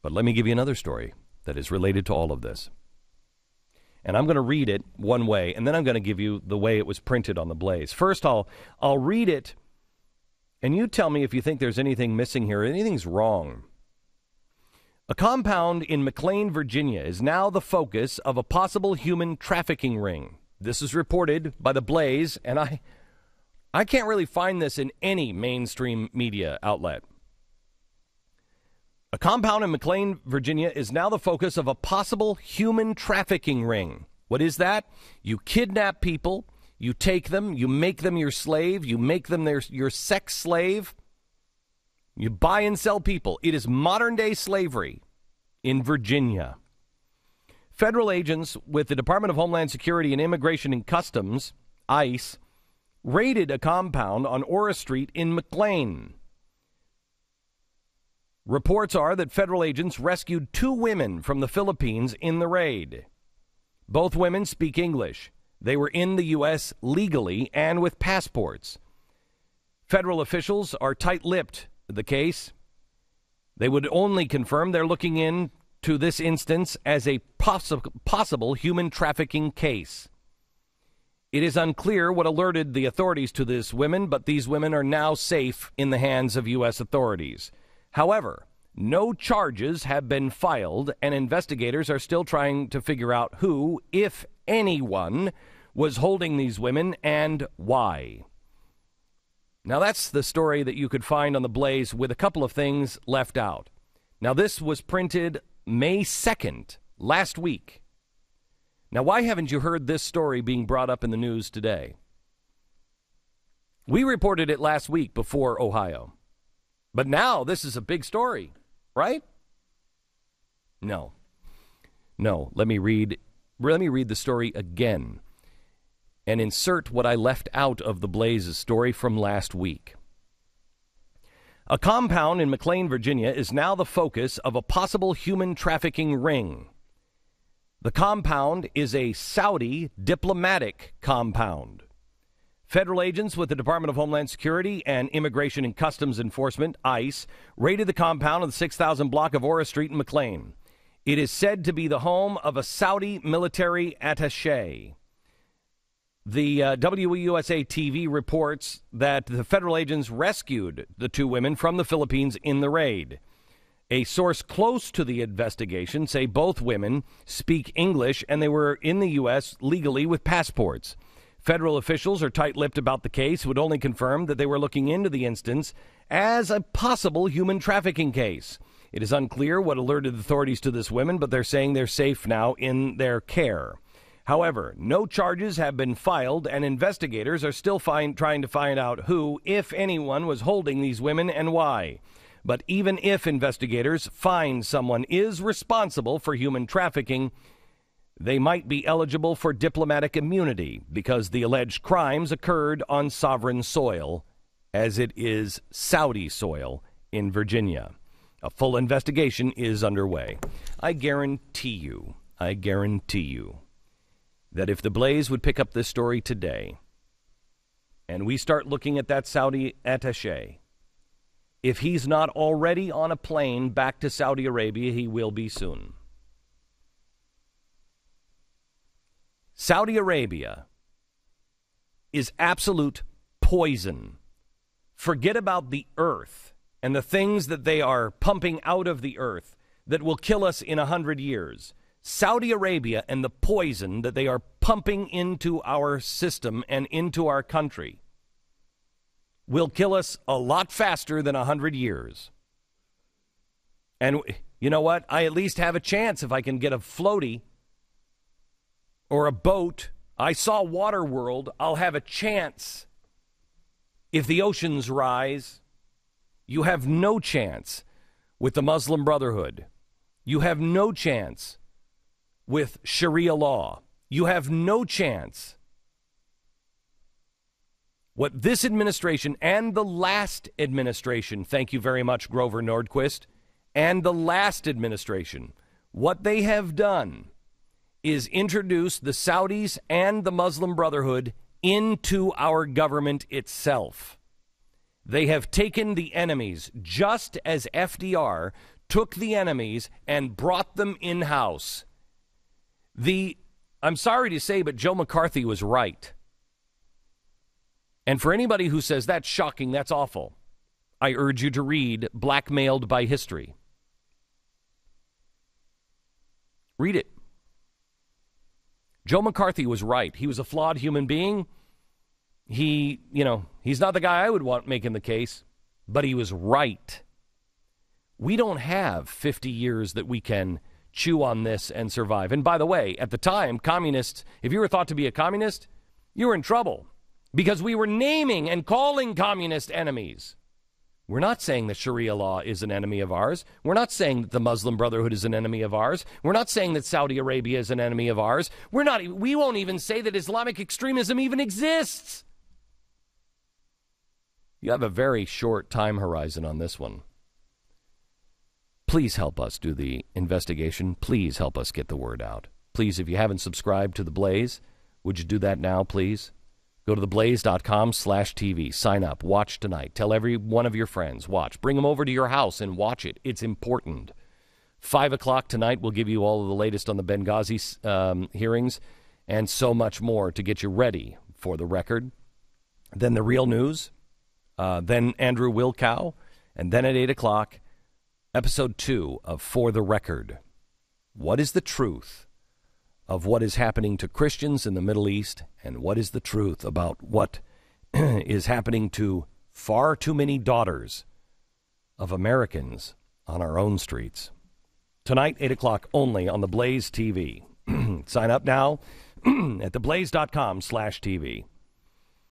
But let me give you another story that is related to all of this. And I'm going to read it one way, and then I'm going to give you the way it was printed on the Blaze. First, I'll read it, and you tell me if you think there's anything missing here, anything's wrong. A compound in McLean, Virginia, is now the focus of a possible human trafficking ring. This is reported by The Blaze, and I can't really find this in any mainstream media outlet. A compound in McLean, Virginia, is now the focus of a possible human trafficking ring. What is that? You kidnap people, you take them, you make them your slave, you make them your sex slave. You buy and sell people. It is modern-day slavery in Virginia. Federal agents with the Department of Homeland Security and Immigration and Customs, ICE, raided a compound on Ora Street in McLean. Reports are that federal agents rescued 2 women from the Philippines in the raid. Both women speak English. They were in the U.S. legally and with passports. Federal officials are tight-lipped with the case. They would only confirm they're looking into this instance as a possible human trafficking case. It is unclear what alerted the authorities to these women, but these women are now safe in the hands of U.S. authorities. However, no charges have been filed, and investigators are still trying to figure out who, if anyone, was holding these women and why. Now, that's the story that you could find on The Blaze with a couple of things left out. Now, this was printed May 2nd, last week. Now, why haven't you heard this story being brought up in the news today? We reported it last week before Ohio. But now this is a big story, right? No. Let me read the story again and insert what I left out of the Blaze's story from last week. A compound in McLean, Virginia, is now the focus of a possible human trafficking ring. The compound is a Saudi diplomatic compound. Federal agents with the Department of Homeland Security and Immigration and Customs Enforcement, ICE, raided the compound on the 6,000 block of Ora Street in McLean. It is said to be the home of a Saudi military attaché. The WUSA-TV reports that the federal agents rescued the 2 women from the Philippines in the raid. A source close to the investigation say both women speak English and they were in the U.S. legally with passports. Federal officials are tight-lipped about the case, would only confirm that they were looking into the instance as a possible human trafficking case. It is unclear what alerted authorities to this women, but they're saying they're safe now in their care. However, no charges have been filed, and investigators are still trying to find out who, if anyone, was holding these women and why. But even if investigators find someone is responsible for human trafficking, they might be eligible for diplomatic immunity because the alleged crimes occurred on sovereign soil, as it is Saudi soil in Virginia. A full investigation is underway. I guarantee you that if the Blaze would pick up this story today and we start looking at that Saudi attaché, if he's not already on a plane back to Saudi Arabia, he will be soon. Saudi Arabia is absolute poison. Forget about the earth and the things that they are pumping out of the earth that will kill us in 100 years. Saudi Arabia and the poison that they are pumping into our system and into our country will kill us a lot faster than 100 years. And you know what? I at least have a chance if I can get a floaty or a boat. I saw Waterworld. I'll have a chance. If the oceans rise, you have no chance with the Muslim Brotherhood. You have no chance with Sharia law. You have no chance. What this administration and the last administration, thank you very much, Grover Nordquist, and the last administration, what they have done is introduce the Saudis and the Muslim Brotherhood into our government itself. They have taken the enemies, just as FDR took the enemies and brought them in-house. I'm sorry to say, but Joe McCarthy was right. And for anybody who says that's shocking, that's awful, I urge you to read Blackmailed by History. Read it. Joe McCarthy was right. He was a flawed human being. He's not the guy I would want making the case, but he was right. We don't have 50 years that we can chew on this and survive. And by the way, at the time, communists, if you were thought to be a communist, you were in trouble because we were naming and calling communist enemies. We're not saying that Sharia law is an enemy of ours. We're not saying that the Muslim Brotherhood is an enemy of ours. We're not saying that Saudi Arabia is an enemy of ours. We won't even say that Islamic extremism even exists. You have a very short time horizon on this one. Please help us do the investigation. Please help us get the word out. Please, if you haven't subscribed to The Blaze, would you do that now, please? Go to TheBlaze.com/TV. Sign up. Watch tonight. Tell every one of your friends. Watch. Bring them over to your house and watch it. It's important. 5 o'clock tonight, we'll give you all of the latest on the Benghazi hearings and so much more to get you ready for the record. Then the real news. Then Andrew Wilkow. And then at 8 o'clock, Episode 2 of For the Record. What is the truth of what is happening to Christians in the Middle East, and what is the truth about what is happening to far too many daughters of Americans on our own streets? Tonight, 8 o'clock only on The Blaze TV. Sign up now at TheBlaze.com/TV.